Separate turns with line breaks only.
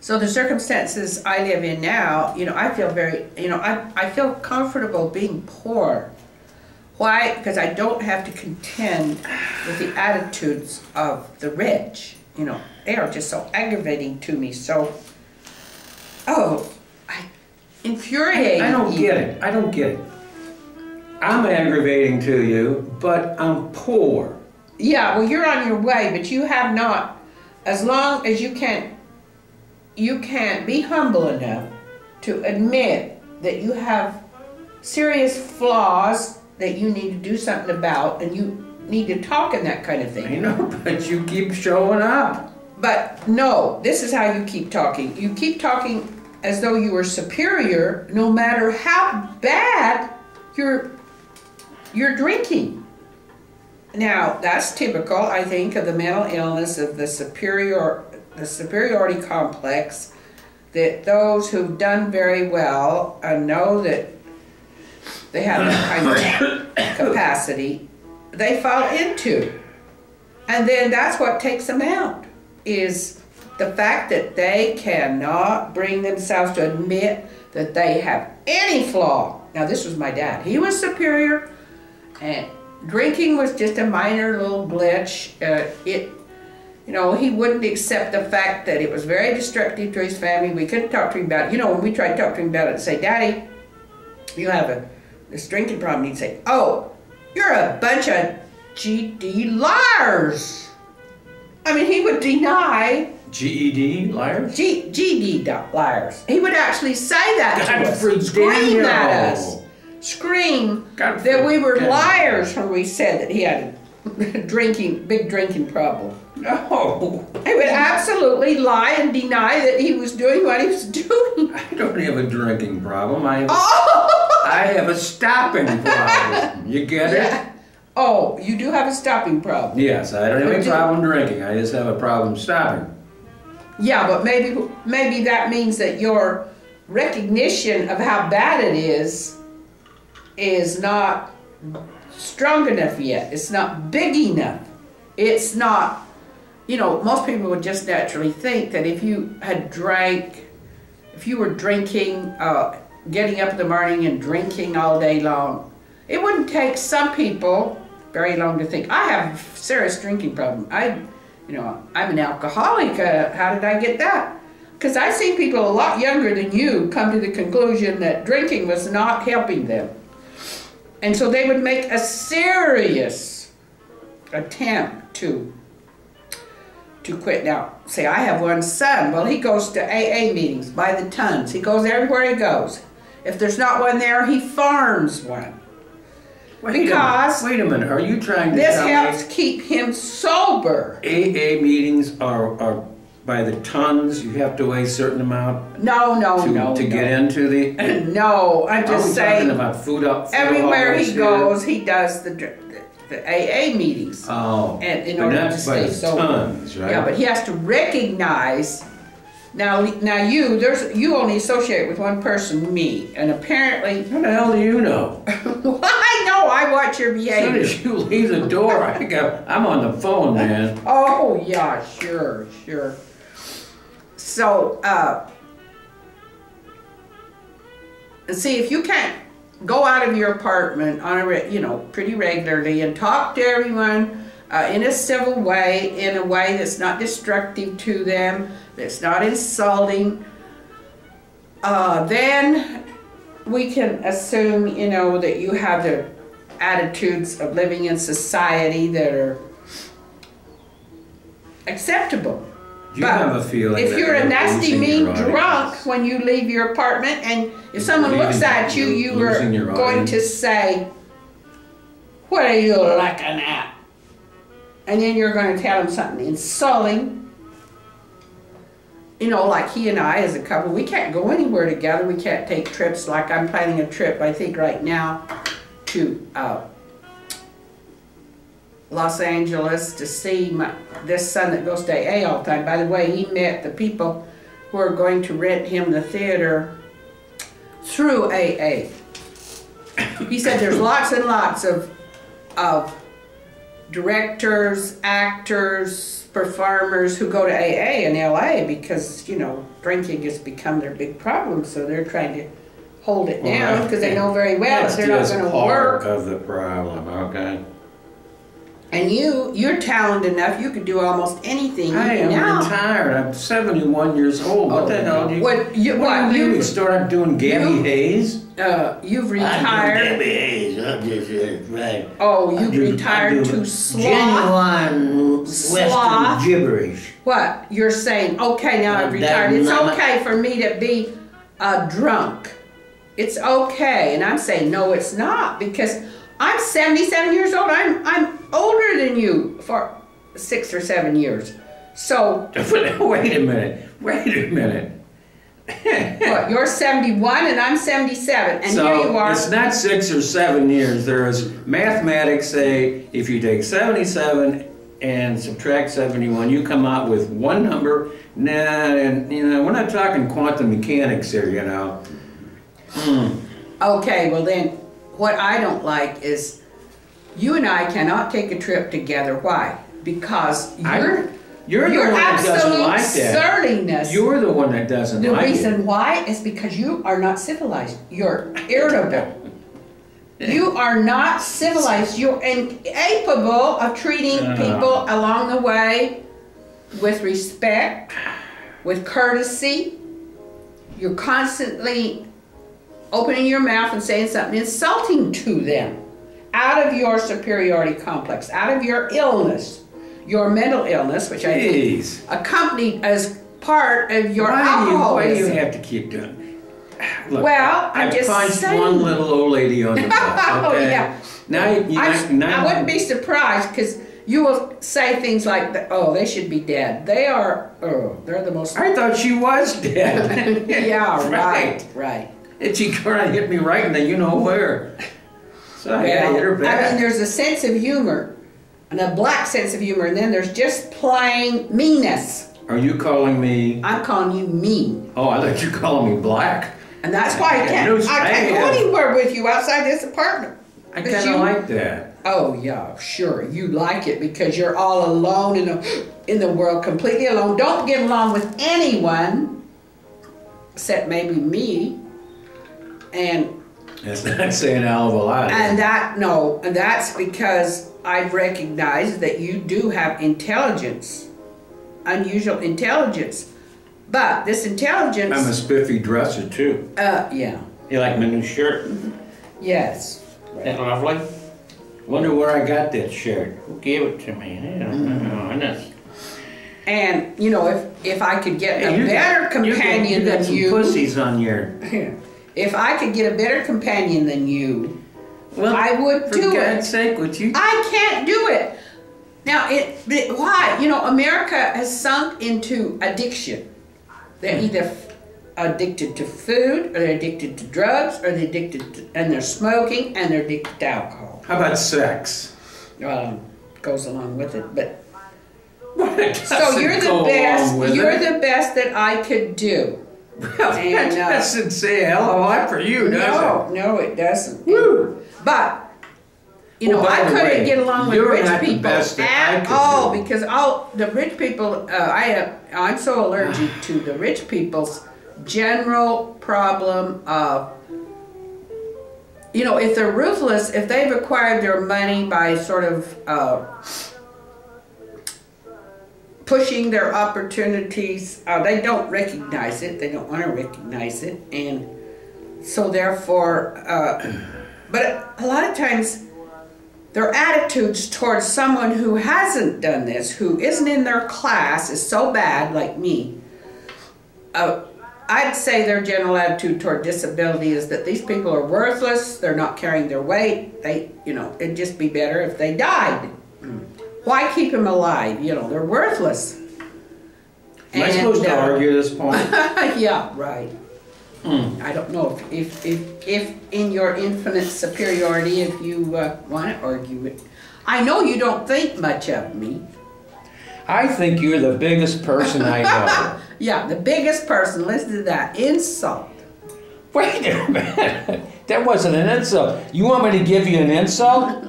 So the circumstances I live in now, I feel very, I feel comfortable being poor. Why? Because I don't have to contend with the attitudes of the rich. They are just so aggravating to me. So, infuriating.
I don't get it. I don't get it. I'm aggravating to you, but I'm poor.
Yeah, well, you're on your way, but you have not. As long as you can't be humble enough to admit that you have serious flaws that you need to do something about, and you need to talk and that kind of thing.
I know, but you keep showing up.
But no, this is how you keep talking. You keep talking as though you were superior, no matter how bad you're drinking. Now, that's typical, I think, of the mental illness of the superiority complex, that those who've done very well know that they have that kind of capacity, they fall into. And then that's what takes them out, is the fact that they cannot bring themselves to admit that they have any flaw. Now, this was my dad. He was superior, and drinking was just a minor little glitch. He wouldn't accept the fact that it was very destructive to his family. We couldn't talk to him about it. When we tried to talk to him about it and say, Daddy, you have this drinking problem, he'd say, oh, you're a bunch of GD liars. I mean, he would deny.
GED liars?
GD liars. He would actually say that to us. Scream at us. Scream that we were liars when we said that he had a big drinking problem.
No.
He would absolutely lie and deny that he was doing what he was doing.
I don't have a drinking problem. I have a stopping problem. You get it?
Oh, you do have a stopping problem.
Yes, I don't have a problem drinking. I just have a problem stopping.
Yeah, but maybe that means that your recognition of how bad it is not strong enough yet. It's not big enough. It's not, most people would just naturally think that if you were drinking, getting up in the morning and drinking all day long, it wouldn't take some people very long to think, I have a serious drinking problem. I'm an alcoholic. How did I get that? Because I've seen people a lot younger than you come to the conclusion that drinking was not helping them. And so they would make a serious attempt to quit. Now, say I have one son. Well, he goes to AA meetings by the tons. He goes everywhere he goes. If there's not one there, he farms one. Wait a minute, are you trying to
tell me
this helps keep him sober?
AA meetings are by the tons? You have to weigh a certain amount?
No.
To get into the...
No, I'm just saying...
Are we talking about food
everywhere he goes, he does the AA meetings.
Oh,
and in order to stay sober.
Tons, right?
Yeah, but he has to recognize... Now you only associate with one person, me, and apparently...
How the hell do you know?
Well, I know, I watch your behavior.
As soon as you leave the door, I'm on the phone, man.
Oh, yeah, sure. So, see, if you can't go out of your apartment on pretty regularly and talk to everyone in a civil way, in a way that's not destructive to them, that's not insulting, then we can assume, that you have the attitudes of living in society that are acceptable.
You have a feeling
if you're a nasty, mean drunk when you leave your apartment, and if someone looks at you, you are going to say, what are you looking at? And then you're going to tell them something insulting. Like he and I as a couple, we can't go anywhere together. We can't take trips. Like I'm planning a trip, I think right now, to Los Angeles to see this son that goes to AA all the time. By the way, he met the people who are going to rent him the theater through AA. He said there's lots and lots of directors, actors, performers who go to AA in LA because, you know, drinking has become their big problem, so they're trying to hold it down because they know very well that they're not going to work.
That's just part of the problem, okay?
And you're talented enough, you could do almost anything.
I am retired. I'm 71 years old. What the hell do you... What you start doing Gabby Hayes?
You've retired.
I'm Gabby Hayes. Right.
Oh, you've retired to sloth.
Genuine Western gibberish.
What? You're saying, okay, now I've retired. It's okay for me to be drunk. It's okay. And I'm saying, no, it's not, because I'm 77 years old. I'm older than you for 6 or 7 years. So
wait a minute.
What, you're 71 and I'm 77, and
so
here you are.
It's not 6 or 7 years. There is mathematics say if you take 77 and subtract 71, you come out with one number. Nah, and you know, we're not talking quantum mechanics here, you know.
Okay, well then, what I don't like is you and I cannot take a trip together. Why? Because you're the one that doesn't like that. Surliness.
You're the one that doesn't like it.
The reason why is because you are not civilized. You're irritable. You are not civilized. You're incapable of treating people along the way with respect, with courtesy. You're constantly opening your mouth and saying something insulting to them out of your superiority complex, out of your illness. Your mental illness, which I think accompanied as part of your alcoholism.
Why do you have to keep doing it? Look,
well, I'm just
punched
saying.
one little old lady on the butt, okay?
Oh, yeah.
Now,
I wouldn't be surprised, because you will say things like, oh, they should be dead. They are, they're the most...
I thought she was dead.
Yeah, right.
And she kind of hit me right in the you-know-where. So I had to hit her back.
I mean, there's a sense of humor. And a black sense of humor, and then there's just plain meanness.
Are you calling me?
I'm calling you mean.
Oh, I thought you were calling me black.
And that's why I can't go anywhere with you outside this apartment.
I kind of like that.
Oh yeah, sure. You like it because you're all alone in the world, completely alone. Don't get along with anyone except maybe me. And
that's not saying a hell of a lot.
And that's because I've recognized that you do have intelligence, unusual intelligence. But this intelligence...
I'm a spiffy dresser, too.
Yeah.
You like my new shirt?
Yes.
Isn't that lovely? Wonder where I got that shirt. Who gave it to me?
And, you know, if I could get a better companion than you...
You got some pussies on your...
If I could get a better companion than you... Well, I would do it.
For God's sake, would you?
I can't do it. Now, why? You know, America has sunk into addiction. They're either addicted to food, or they're addicted to drugs, or they're and they're smoking, and they're addicted to alcohol.
How about sex?
Goes along with it, but.
So
you're the best. You're the best that I could do.
Well, that doesn't say a hell of a lot for you, does it?
No, it doesn't.
Woo.
But, you know, I couldn't get along with rich people at all, because the rich people, I'm so allergic to the rich people's general problem of, you know, if they're ruthless, if they've acquired their money by sort of pushing their opportunities, they don't recognize it. They don't want to recognize it, and so therefore, but a lot of times their attitudes towards someone who hasn't done this, who isn't in their class, is so bad, like me. I'd say their general attitude toward disability is that these people are worthless. They're not carrying their weight. It'd just be better if they died. Why keep them alive? You know, they're worthless.
Am I supposed to argue this point?
Yeah, right. I don't know if in your infinite superiority, if you want to argue it. I know you don't think much of me.
I think you're the biggest person I know.
Yeah, the biggest person. Listen to that insult.
Wait a minute. That wasn't an insult. You want me to give you an insult?